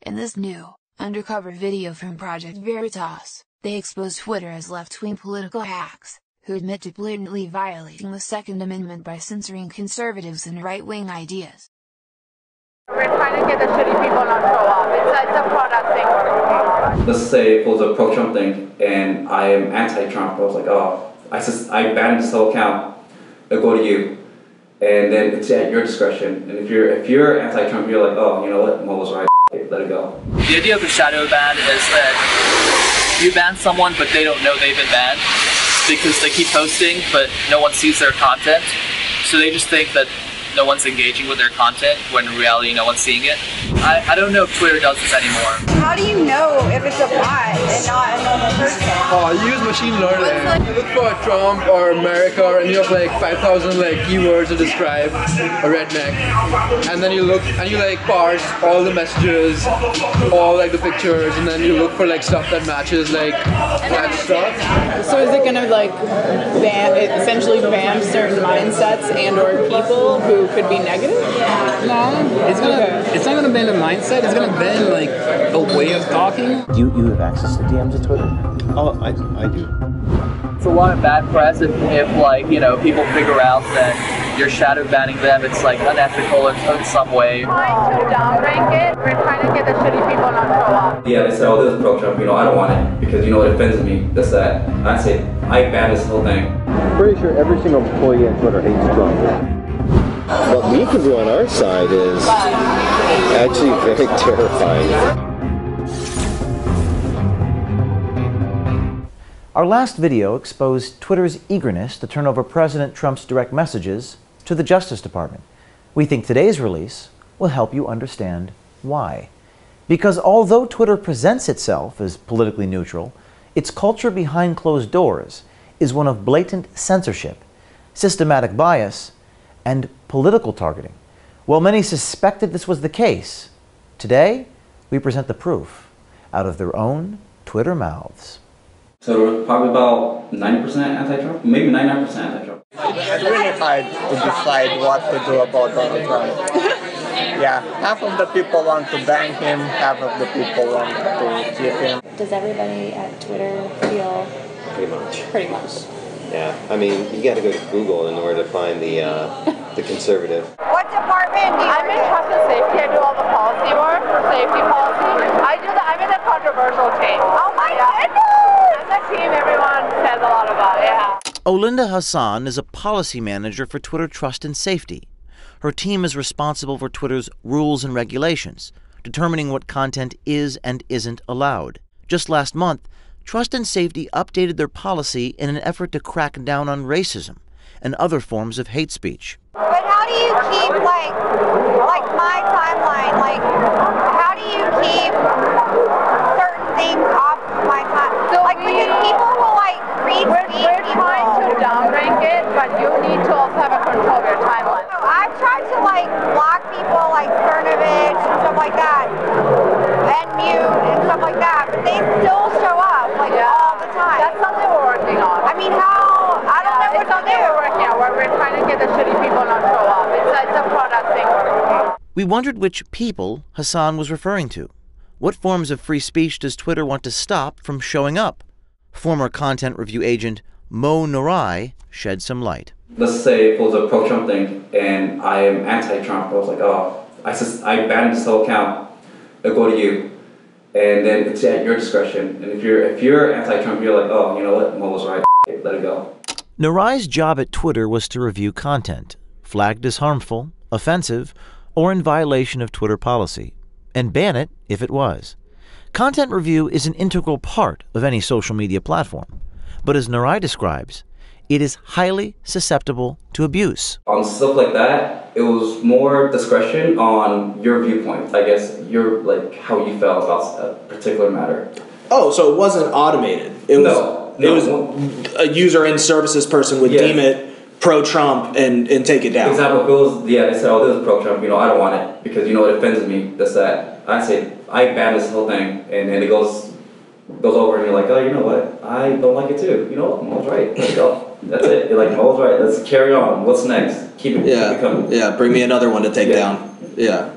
In this new, undercover video from Project Veritas, they expose Twitter as left-wing political hacks, who admit to blatantly violating the Second Amendment by censoring conservatives and right-wing ideas. We're trying to get the shitty people not show up. It's a product thing we're working on. Let's say it was a pro-Trump thing, and I am anti-Trump. I was like, oh, I banned this whole account. It'll go to you. And then it's at your discretion. And if you're anti-Trump, you're like, oh, you know what, Mo was right, let it go. The idea of the shadow ban is that you ban someone, but they don't know they've been banned because they keep posting, but no one sees their content. So they just think that no one's engaging with their content, when in reality no one's seeing it. I don't know if Twitter does this anymore. How do you know if it's a bot and not a normal person? You use machine learning. You look for Trump or America and you have like 5,000 like keywords to describe a redneck. And then you look and you like parse all the messages, all like the pictures, and then you look for like stuff that matches like that stuff. So is it gonna like essentially ban certain mindsets and or people who could be negative? No, it's not gonna ban a mindset. It's gonna ban like a way of talking. You have access to DMs at Twitter? Oh, I do. It's a lot of bad press if like, you know, people figure out that you're shadow banning them. It's like unethical in some way. We're trying to downrank it. We're trying to get the shitty people not show up. Yeah, they said, oh, this is pro-Trump, you know, I don't want it because, you know, it offends me, this, that. And I say, I ban this whole thing. I'm pretty sure every single employee on Twitter hates Trump. What we can do on our side is actually very terrifying. Our last video exposed Twitter's eagerness to turn over President Trump's direct messages to the Justice Department. We think today's release will help you understand why. Because although Twitter presents itself as politically neutral, its culture behind closed doors is one of blatant censorship, systematic bias, and political targeting. While many suspected this was the case, today we present the proof out of their own Twitter mouths. So we're probably about 90% anti-Trump, maybe 99% anti-Trump. It's really hard to decide what to do about Donald Trump. Yeah, half of the people want to ban him, half of the people want to keep him. Does everybody at Twitter feel? Pretty much. Yeah, I mean, you got to go to Google in order to find the conservative. What department do you I'm in trust and safety. I do all the policy work for safety policy. I'm in the controversial team. Oh my goodness! I'm the team everyone says a lot about, yeah. Olinda Hassan is a policy manager for Twitter Trust and Safety. Her team is responsible for Twitter's rules and regulations, determining what content is and isn't allowed. Just last month, Trust and Safety updated their policy in an effort to crack down on racism and other forms of hate speech. But how do you keep like my timeline? Like, how do you keep certain things off my timeline? So like, because people will like read. We're trying to downrank it, but you need to also have a control of your timeline. So I've tried to like block people like Cernovich and stuff like that, and mute and stuff like that, but they still show up like all the time. That's something we're working on. I mean, I don't know what to do. We're working on where we're trying to get the shitty people not show up. It's a product thing we're working on. We wondered which people Hassan was referring to. What forms of free speech does Twitter want to stop from showing up? Former content review agent Mo Norai shed some light. Let's say it was a pro-Trump thing, and I am anti-Trump. I was like, oh, I banned this whole account. It'll go to you. And then it's at your discretion. And if you're anti-Trump, you're like, oh, you know what, Mo was right, let it go. Norai's job at Twitter was to review content, flagged as harmful, offensive, or in violation of Twitter policy, and ban it if it was. Content review is an integral part of any social media platform, but as Norai describes, it is highly susceptible to abuse. On stuff like that, it was more discretion on your viewpoint. I guess like how you felt about a particular matter. Oh, so it wasn't automated. It was a user and services person would deem it pro-Trump and take it down. Example, if it was, they said, oh, this is pro-Trump, you know, I don't want it because, you know, it offends me, this, that. I say, I ban this whole thing, and then it goes over and you're like, oh, you know what, I don't like it too. You know what, Mo's right, let's go. That's it. You're like, Mo's right, let's carry on. What's next? Keep it coming. Yeah, bring me another one to take down. Yeah.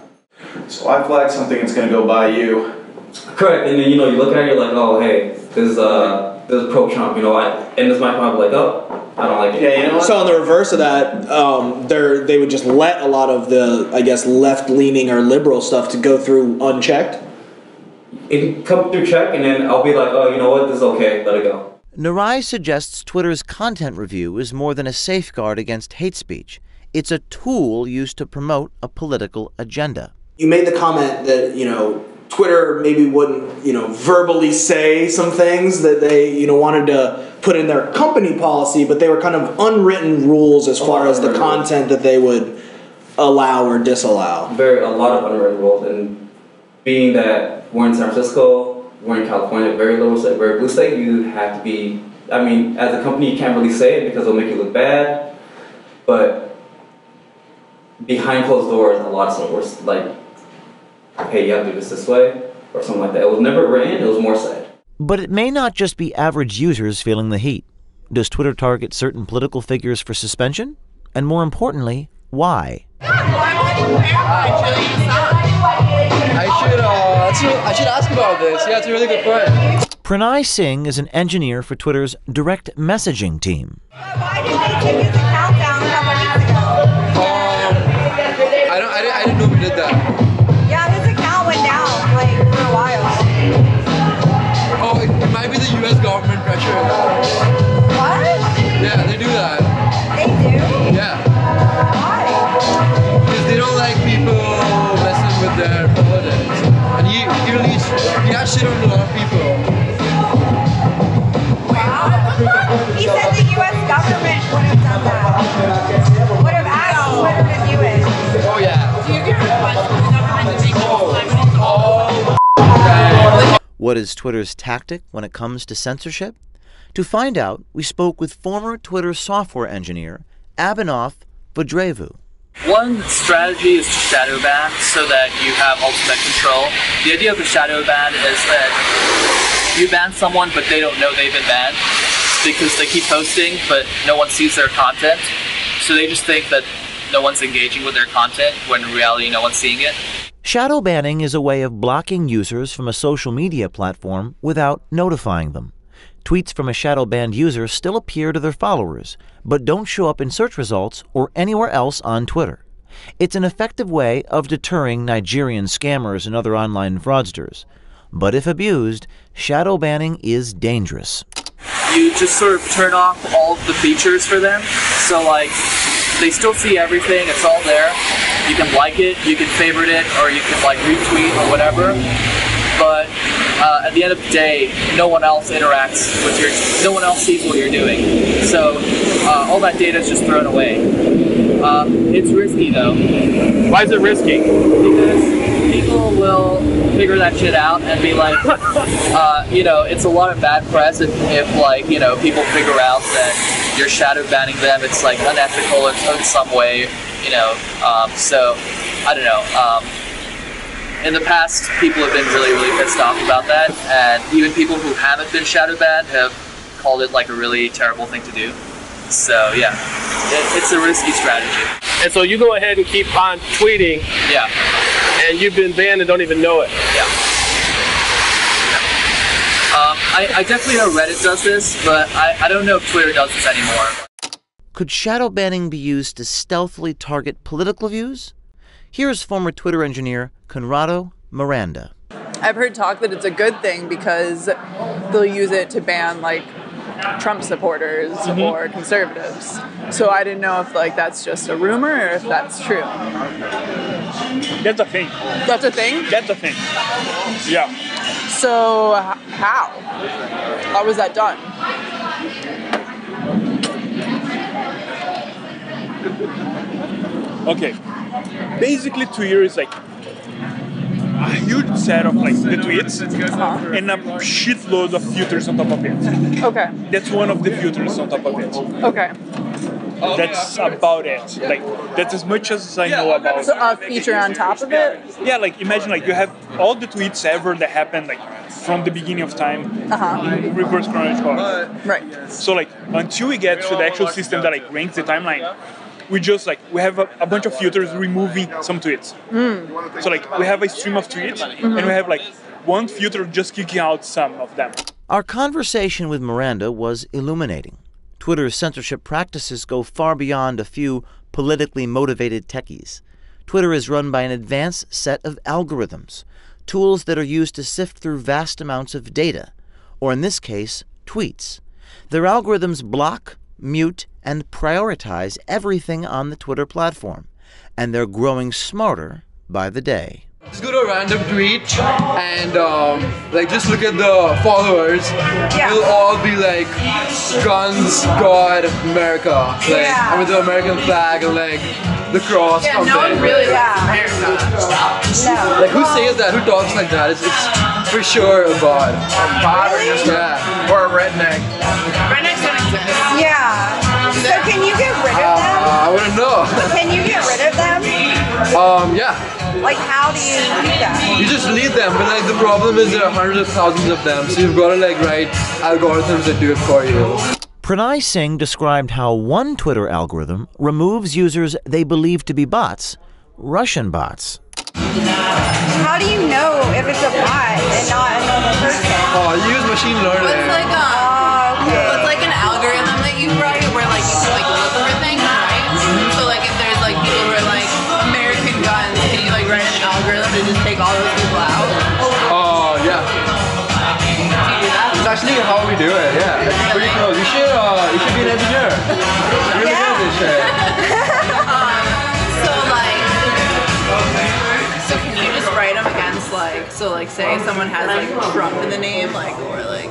So I flag something, it's going to go by you. Correct, and then you look at it, you're like, oh hey, this is pro-Trump, and this might probably like, oh, I don't like it. Yeah, you know what? So on the reverse of that, they would just let a lot of the, I guess, left-leaning or liberal stuff to go through unchecked. It can come through check, and then I'll be like, oh, you know what, this is okay, let it go. Narai suggests Twitter's content review is more than a safeguard against hate speech. It's a tool used to promote a political agenda. You made the comment that, Twitter maybe wouldn't, verbally say some things that they, wanted to put in their company policy, but they were kind of unwritten rules as far as the content that they would allow or disallow. A lot of unwritten rules, and being that we're in San Francisco, we're in California, very little state, very blue state, you have to be, as a company you can't really say it because it'll make you look bad, but behind closed doors, a lot of stuff was like, hey, you have to do this way, or something like that. It was never written, it was more said. But it may not just be average users feeling the heat. Does Twitter target certain political figures for suspension? And more importantly, why? I should ask about this. Yeah, it's a really good point. Pranay Singh is an engineer for Twitter's direct messaging team. Why did they take his account down a couple weeks ago? I didn't know we did that. Yeah, his account went down, for a while. Oh, it might be the U.S. government pressure. What? Yeah, they do that. They do? Yeah. Why? Because they don't like people messing with their politics. And he got shit on a lot of people. Wow. He said the U.S. government would have done that. Would have asked Twitter to do it. Oh, yeah. Do you get requests from the government to make What is Twitter's tactic when it comes to censorship? To find out, we spoke with former Twitter software engineer Abhinav Vajrevu. One strategy is to shadow ban so that you have ultimate control. The idea of the shadow ban is that you ban someone but they don't know they've been banned because they keep posting but no one sees their content. So they just think that no one's engaging with their content when in reality no one's seeing it. Shadow banning is a way of blocking users from a social media platform without notifying them. Tweets from a shadow banned user still appear to their followers, but don't show up in search results or anywhere else on Twitter. It's an effective way of deterring Nigerian scammers and other online fraudsters. But if abused, shadow banning is dangerous. You just sort of turn off all of the features for them. So they still see everything, it's all there. You can like it, you can favorite it, or you can retweet or whatever. But at the end of the day, no one else interacts with no one else sees what you're doing. So all that data is just thrown away. It's risky though. Why is it risky? Because people will figure that shit out and be like, it's a lot of bad press if people figure out that you're shadow banning them. It's unethical in some way, so I don't know. In the past, people have been really, really pissed off about that, and even people who haven't been shadow banned have called it a really terrible thing to do. So yeah, it's a risky strategy. And so you go ahead and keep on tweeting. Yeah. And you've been banned and don't even know it. Yeah. I definitely know Reddit does this, but I don't know if Twitter does this anymore. Could shadow banning be used to stealthily target political views? Here's former Twitter engineer Conrado Miranda. I've heard talk that it's a good thing because they'll use it to ban Trump supporters or conservatives. So I didn't know if that's just a rumor or if that's true. That's a thing. That's a thing? That's a thing. Yeah. So how? How was that done? Okay. Basically, Twitter is a huge set of the tweets and a shitload of filters on top of it. Okay. That's one of the filters on top of it. Okay. That's about it. That's as much as I know about. So a feature on top of it? Yeah, imagine you have all the tweets ever that happened from the beginning of time in reverse chronological order. Right. So until we get to the actual system that ranks the timeline, we just like we have a bunch of filters removing some tweets. So like we have a stream of tweets, and we have like one filter just kicking out some of them. Our conversation with Miranda was illuminating. Twitter's censorship practices go far beyond a few politically motivated techies. Twitter is run by an advanced set of algorithms, tools that are used to sift through vast amounts of data, or in this case, tweets. Their algorithms block, mute, and prioritize everything on the Twitter platform, and they're growing smarter by the day. Just go to a random tweet and like just look at the followers. It'll all be like guns, God, America, like and with the American flag and like the cross. Yeah, no one really likes America. No. Like who says that? Who talks like that? It's for sure a god. Yeah. Or a redneck. Rednecks don't exist. Yeah. So can you get rid of them? I wouldn't know. Can you get rid of them? Yeah. Like how do you do that? You just leave them, but like the problem is there are hundreds of thousands of them, so you've got to like write algorithms that do it for you. Pranay Singh described how one Twitter algorithm removes users they believe to be bots, Russian bots. How do you know if it's a bot and not a normal person? Oh, you use machine learning. It's like it's like an algorithm that you write where like you can like look for things, right? So like if there's like people who are like American guns, can you like write an algorithm to just take all those people out? Oh yeah. Do you do that? It's actually how we do it. Yeah, it's pretty close. You should be an engineer. You're really good at this shit. So can you just write them against like say someone has like Trump in the name like or like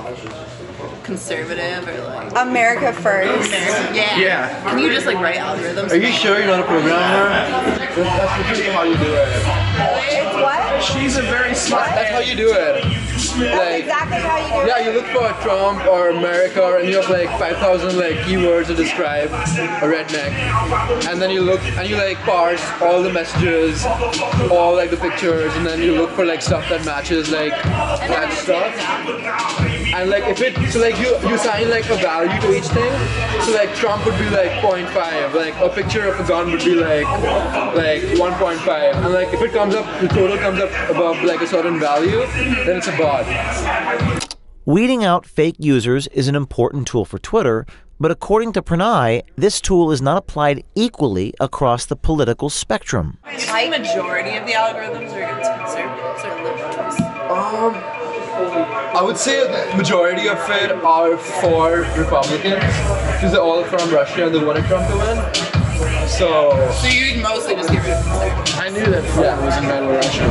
conservative or like America first. Yeah. Can you just like write algorithms? Are you sure you're not a programmer? That's literally how you do it. It's what? She's a very smart. That's how you do it. That's exactly how you do it. Yeah, you look for Trump or America and you have like 5,000 like keywords to describe a redneck. And then you look and you like parse all the messages, all like the pictures, and then you look for like stuff that matches like that stuff. And like if it, so like you assign like a value to each thing. So like Trump would be like 0.5, like a picture of a gun would be like 1.5. And like if it comes up, the total comes up above like a certain value, then it's a bot. Weeding out fake users is an important tool for Twitter, but according to Pranay, this tool is not applied equally across the political spectrum. Do you think the majority of the algorithms are against conservatives or liberals? I would say the majority of it are for Republicans because they're all from Russia and they wanted Trump to win. So you'd mostly just get rid of conservatives? I knew that Trump was in Russia.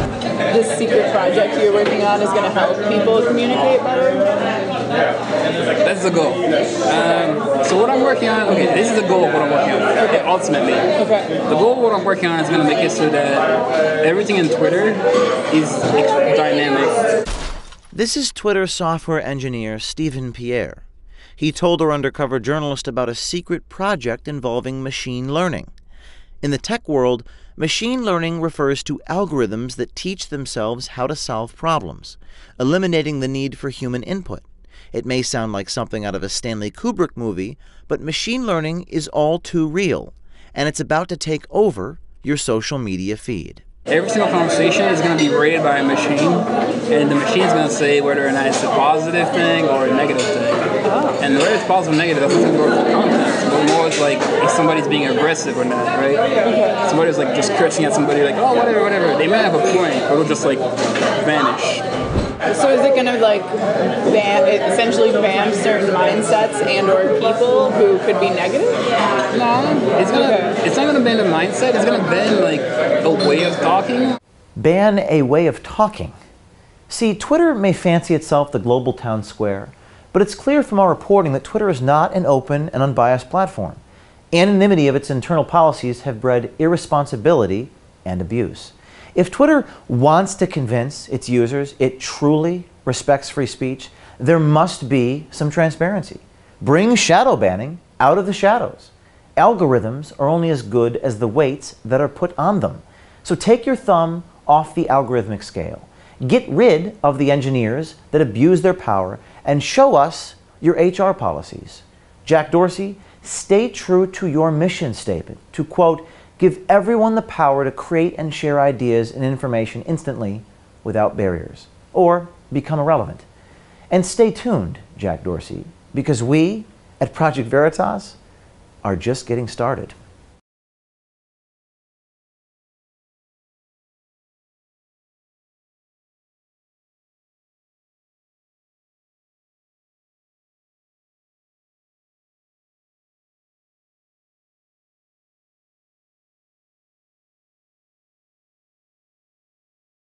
This secret project you're working on is going to help people communicate better? That's the goal. So what I'm working on, this is the goal of what I'm working on, ultimately. The goal of what I'm working on is going to make it so that everything in Twitter is dynamic. This is Twitter software engineer Stephen Pierre. He told our undercover journalist about a secret project involving machine learning. In the tech world, machine learning refers to algorithms that teach themselves how to solve problems, eliminating the need for human input. It may sound like something out of a Stanley Kubrick movie, but machine learning is all too real, and it's about to take over your social media feed. Every single conversation is going to be rated by a machine, and the machine is going to say whether or not it's a positive thing or a negative thing. And whether it's positive or negative, that's going to go for content. But more it's like if somebody's being aggressive or not, right? Somebody's like just cursing at somebody like, oh, whatever. They might have a point, but it'll just like vanish. So is it going to like essentially ban certain mindsets and or people who could be negative? No, it's not going to ban the mindset. It's going to ban like a way of talking. Ban a way of talking. See, Twitter may fancy itself the global town square, but it's clear from our reporting that Twitter is not an open and unbiased platform. Anonymity of its internal policies have bred irresponsibility and abuse. If Twitter wants to convince its users it truly respects free speech, there must be some transparency. Bring shadow banning out of the shadows. Algorithms are only as good as the weights that are put on them. So take your thumb off the algorithmic scale. Get rid of the engineers that abuse their power and show us your HR policies. Jack Dorsey, Stay true to your mission statement to, quote, give everyone the power to create and share ideas and information instantly without barriers, or become irrelevant. And stay tuned, Jack Dorsey, because we at Project Veritas are just getting started.